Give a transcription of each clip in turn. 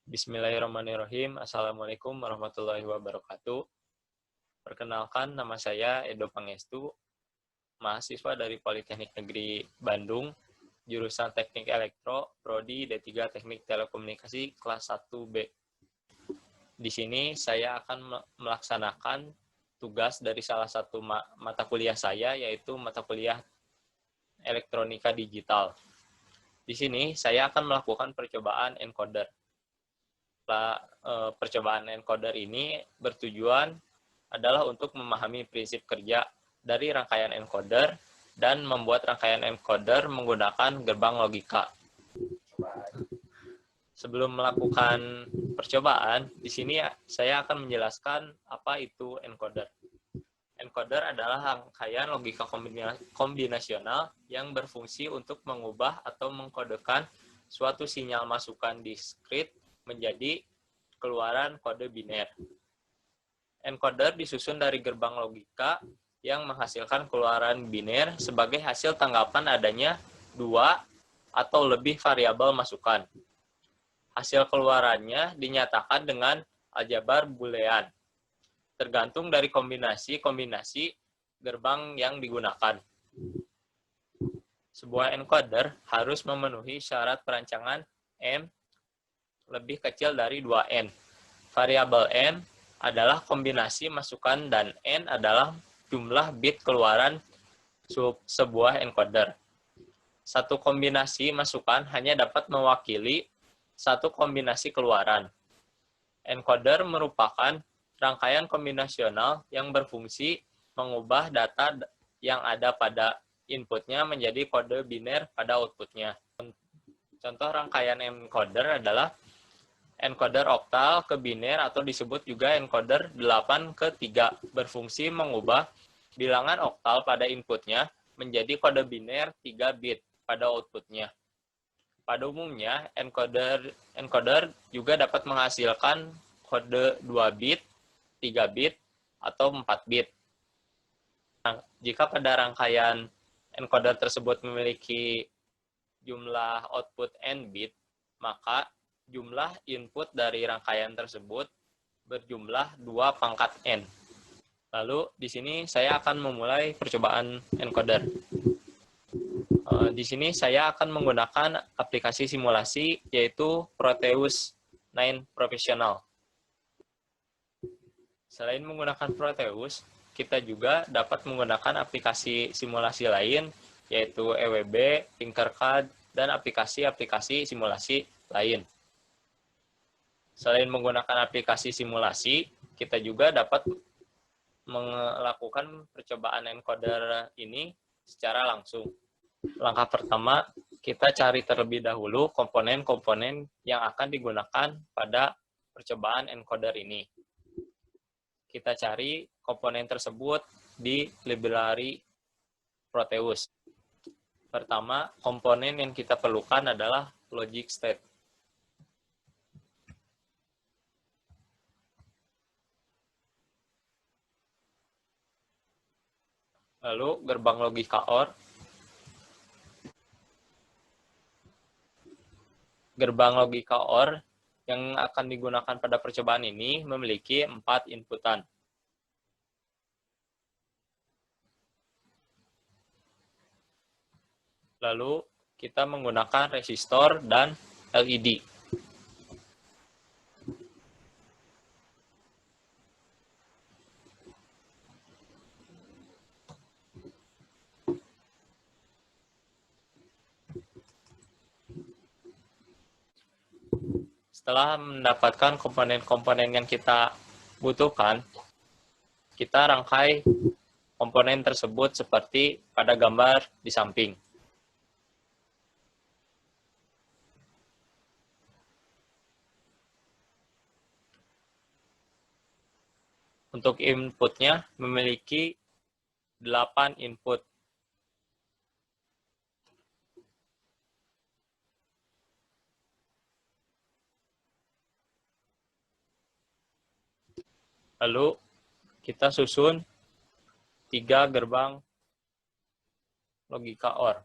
Bismillahirrahmanirrahim. Assalamualaikum warahmatullahi wabarakatuh. Perkenalkan, nama saya Edo Pangestu, mahasiswa dari Politeknik Negeri Bandung, jurusan Teknik Elektro, Prodi D3 Teknik Telekomunikasi kelas 1B. Di sini saya akan melaksanakan tugas dari salah satu mata kuliah saya, yaitu mata kuliah Elektronika Digital. Di sini saya akan melakukan percobaan encoder. Percobaan encoder ini bertujuan adalah untuk memahami prinsip kerja dari rangkaian encoder dan membuat rangkaian encoder menggunakan gerbang logika. Sebelum melakukan percobaan, di sini saya akan menjelaskan apa itu encoder. Encoder adalah rangkaian logika kombinasional yang berfungsi untuk mengubah atau mengkodekan suatu sinyal masukan diskrit menjadi keluaran kode biner. Encoder disusun dari gerbang logika yang menghasilkan keluaran biner sebagai hasil tanggapan adanya dua atau lebih variabel masukan. Hasil keluarannya dinyatakan dengan aljabar boolean, tergantung dari kombinasi-kombinasi gerbang yang digunakan. Sebuah encoder harus memenuhi syarat perancangan M lebih kecil dari 2N. Variabel M adalah kombinasi masukan dan N adalah jumlah bit keluaran sebuah encoder. Satu kombinasi masukan hanya dapat mewakili satu kombinasi keluaran. Encoder merupakan rangkaian kombinasional yang berfungsi mengubah data yang ada pada inputnya menjadi kode biner pada outputnya. Contoh rangkaian encoder adalah encoder oktal ke biner atau disebut juga encoder 8 ke 3, berfungsi mengubah bilangan oktal pada inputnya menjadi kode biner 3 bit pada outputnya. Pada umumnya, encoder juga dapat menghasilkan kode 2 bit, 3 bit, atau 4 bit. Nah, jika pada rangkaian encoder tersebut memiliki jumlah output n bit, maka jumlah input dari rangkaian tersebut berjumlah 2 pangkat n. Lalu, di sini saya akan memulai percobaan encoder. Di sini saya akan menggunakan aplikasi simulasi, yaitu Proteus 9 Professional. Selain menggunakan Proteus, kita juga dapat menggunakan aplikasi simulasi lain, yaitu EWB, Tinkercad, dan aplikasi-aplikasi simulasi lain. Selain menggunakan aplikasi simulasi, kita juga dapat melakukan percobaan encoder ini secara langsung. Langkah pertama, kita cari terlebih dahulu komponen-komponen yang akan digunakan pada percobaan encoder ini. Kita cari komponen tersebut di library Proteus. Pertama, komponen yang kita perlukan adalah logic state. Lalu gerbang logika OR. Gerbang logika OR yang akan digunakan pada percobaan ini memiliki 4 inputan. Lalu kita menggunakan resistor dan LED. Setelah mendapatkan komponen-komponen yang kita butuhkan, kita rangkai komponen tersebut seperti pada gambar di samping. Untuk inputnya memiliki 8 input. Lalu kita susun 3 gerbang logika OR.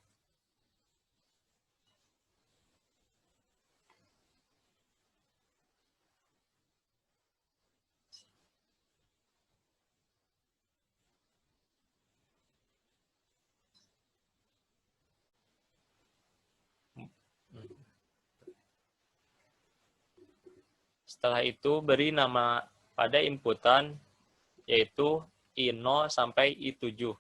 Setelah itu beri nama pada inputan yaitu I0 sampai I7.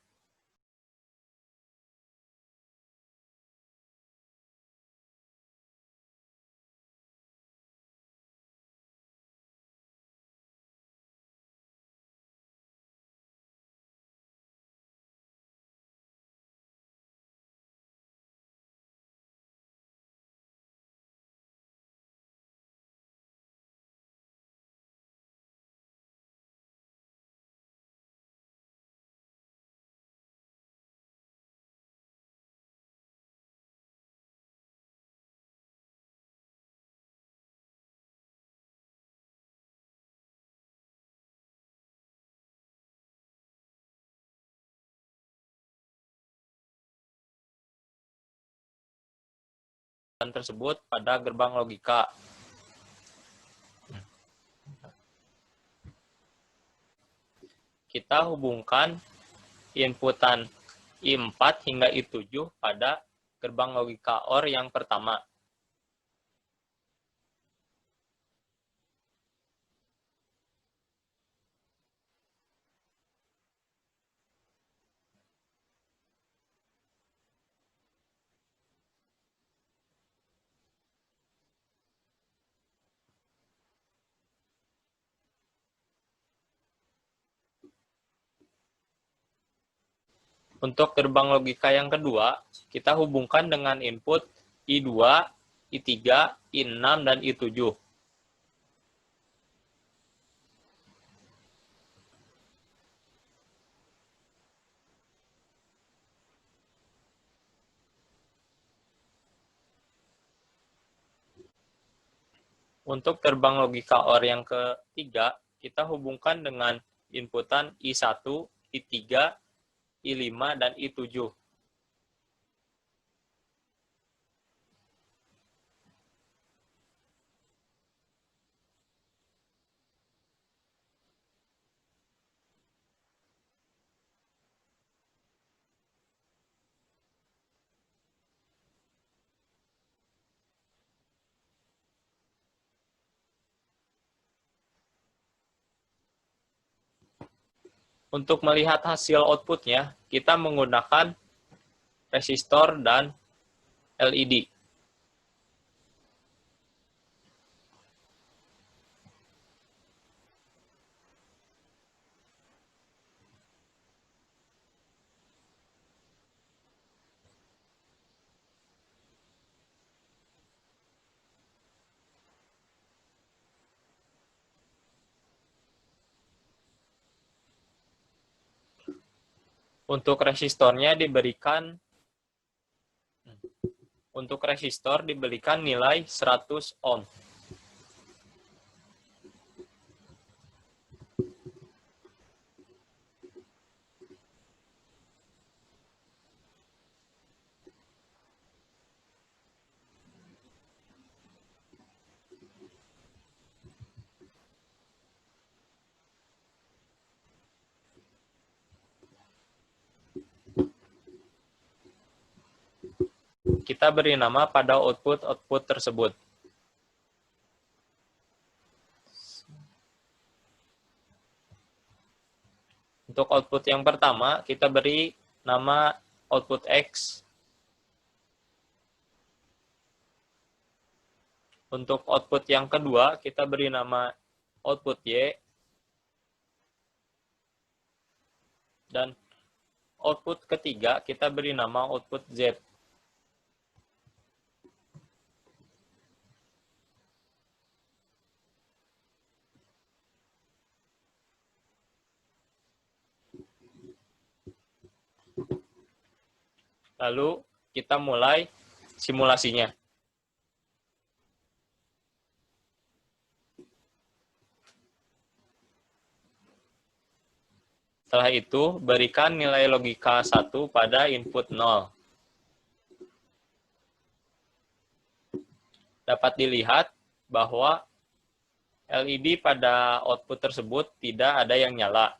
Tersebut pada gerbang logika. Kita hubungkan inputan I4 hingga I7 pada gerbang logika OR yang pertama. Untuk gerbang logika yang kedua, kita hubungkan dengan input I2, I3, I6, dan I7. Untuk gerbang logika OR yang ketiga, kita hubungkan dengan inputan I1, I3, I5, dan I7. Untuk melihat hasil outputnya, kita menggunakan resistor dan LED. Untuk resistornya diberikan nilai 100 ohm. Kita beri nama pada output tersebut. Untuk output yang pertama, kita beri nama output X. Untuk output yang kedua, kita beri nama output Y. Dan output ketiga, kita beri nama output Z. Lalu kita mulai simulasinya. Setelah itu, berikan nilai logika 1 pada input 0. Dapat dilihat bahwa LED pada output tersebut tidak ada yang nyala.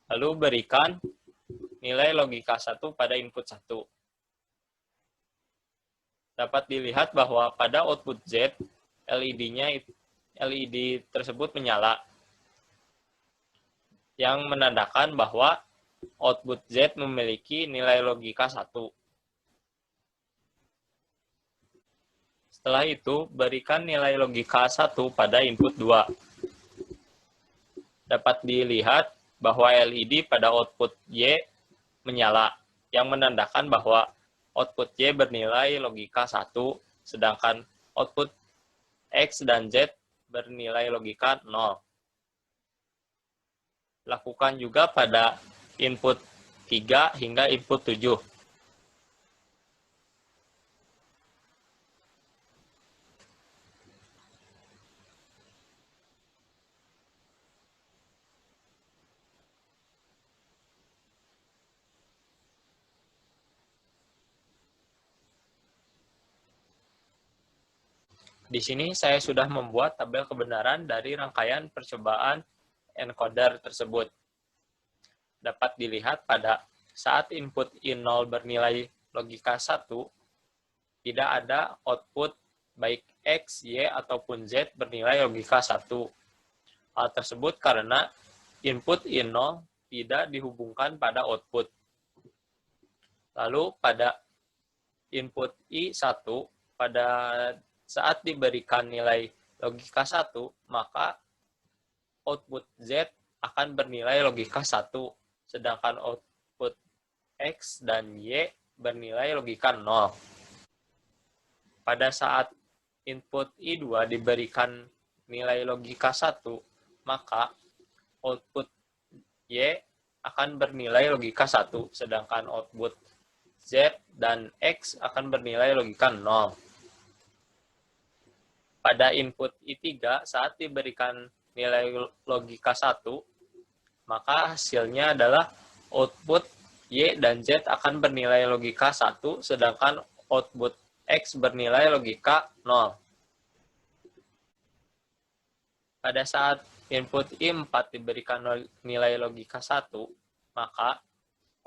Lalu berikan nilai logika 1 pada input 1. dapat dilihat bahwa pada output Z, LED tersebut menyala, yang menandakan bahwa output Z memiliki nilai logika 1. Setelah itu, berikan nilai logika 1 pada input 2. Dapat dilihat bahwa LED pada output Y menyala, yang menandakan bahwa output Y bernilai logika 1, sedangkan output X dan Z bernilai logika 0. Lakukan juga pada input 3 hingga input 7. Di sini saya sudah membuat tabel kebenaran dari rangkaian percobaan encoder tersebut. Dapat dilihat pada saat input I0 bernilai logika 1, tidak ada output baik X, Y, ataupun Z bernilai logika 1. Hal tersebut karena input I0 tidak dihubungkan pada output. Lalu pada input I1, pada saat diberikan nilai logika 1, maka output Z akan bernilai logika 1, sedangkan output X dan Y bernilai logika 0. Pada saat input I2 diberikan nilai logika 1, maka output Y akan bernilai logika 1, sedangkan output Z dan X akan bernilai logika 0. Pada input I3 saat diberikan nilai logika 1, maka hasilnya adalah output Y dan Z akan bernilai logika 1, sedangkan output X bernilai logika 0. Pada saat input I4 diberikan nilai logika 1, maka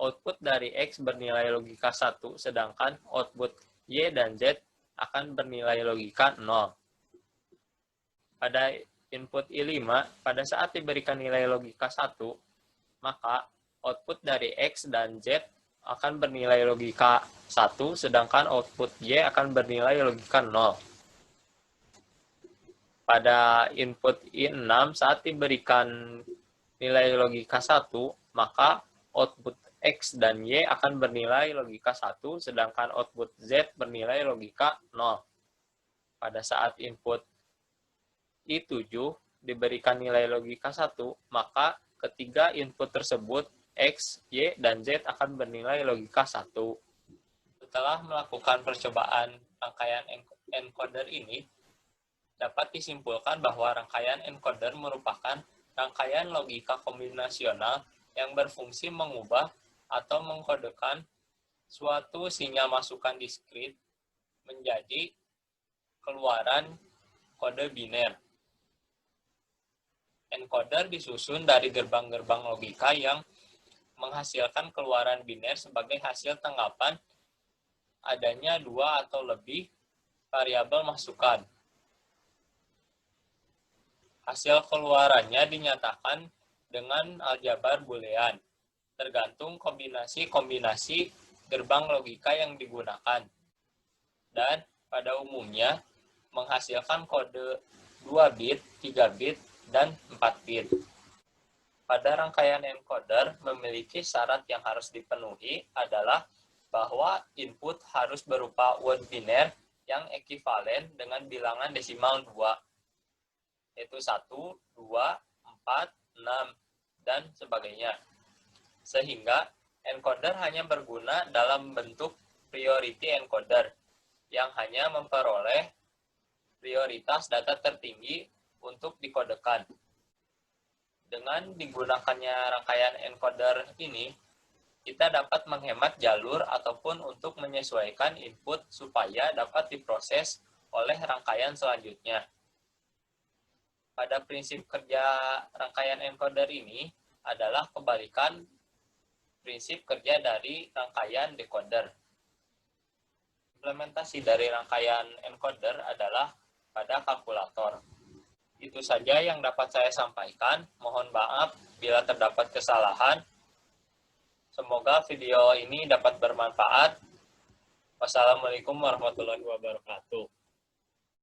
output dari X bernilai logika 1, sedangkan output Y dan Z akan bernilai logika 0. Pada input I5, pada saat diberikan nilai logika 1, maka output dari X dan Z akan bernilai logika 1, sedangkan output Y akan bernilai logika 0. Pada input I6, saat diberikan nilai logika 1, maka output X dan Y akan bernilai logika 1, sedangkan output Z bernilai logika 0. Pada saat input I7 diberikan nilai logika 1, maka ketiga input tersebut, X, Y, dan Z akan bernilai logika 1. Setelah melakukan percobaan rangkaian encoder ini, dapat disimpulkan bahwa rangkaian encoder merupakan rangkaian logika kombinasional yang berfungsi mengubah atau mengkodekan suatu sinyal masukan diskrit menjadi keluaran kode biner. Encoder disusun dari gerbang-gerbang logika yang menghasilkan keluaran biner sebagai hasil tanggapan adanya dua atau lebih variabel masukan. Hasil keluarannya dinyatakan dengan aljabar boolean, tergantung kombinasi-kombinasi gerbang logika yang digunakan. Dan pada umumnya menghasilkan kode 2 bit, 3 bit, dan 4 bit. Pada rangkaian encoder memiliki syarat yang harus dipenuhi adalah bahwa input harus berupa word biner yang ekivalen dengan bilangan desimal 2, yaitu 1, 2, 4, 6, dan sebagainya. Sehingga encoder hanya berguna dalam bentuk priority encoder yang hanya memperoleh prioritas data tertinggi untuk dikodekan. Dengan digunakannya rangkaian encoder ini, kita dapat menghemat jalur ataupun untuk menyesuaikan input supaya dapat diproses oleh rangkaian selanjutnya. Pada prinsip kerja rangkaian encoder ini adalah kebalikan prinsip kerja dari rangkaian decoder. Implementasi dari rangkaian encoder adalah pada kalkulator. Itu saja yang dapat saya sampaikan. Mohon maaf bila terdapat kesalahan. Semoga video ini dapat bermanfaat. Wassalamualaikum warahmatullahi wabarakatuh.